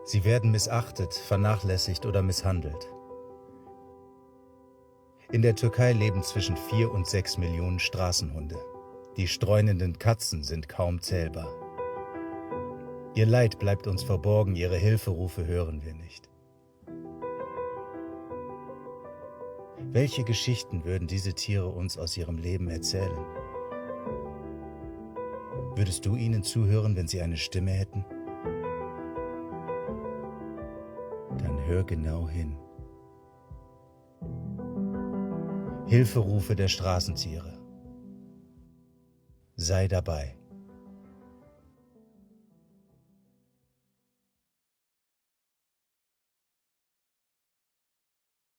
Sie werden missachtet, vernachlässigt oder misshandelt. In der Türkei leben zwischen 4 und 6 Millionen Straßenhunde. Die streunenden Katzen sind kaum zählbar. Ihr Leid bleibt uns verborgen, ihre Hilferufe hören wir nicht. Welche Geschichten würden diese Tiere uns aus ihrem Leben erzählen? Würdest du ihnen zuhören, wenn sie eine Stimme hätten? Dann hör genau hin. Hilferufe der Straßentiere. Sei dabei.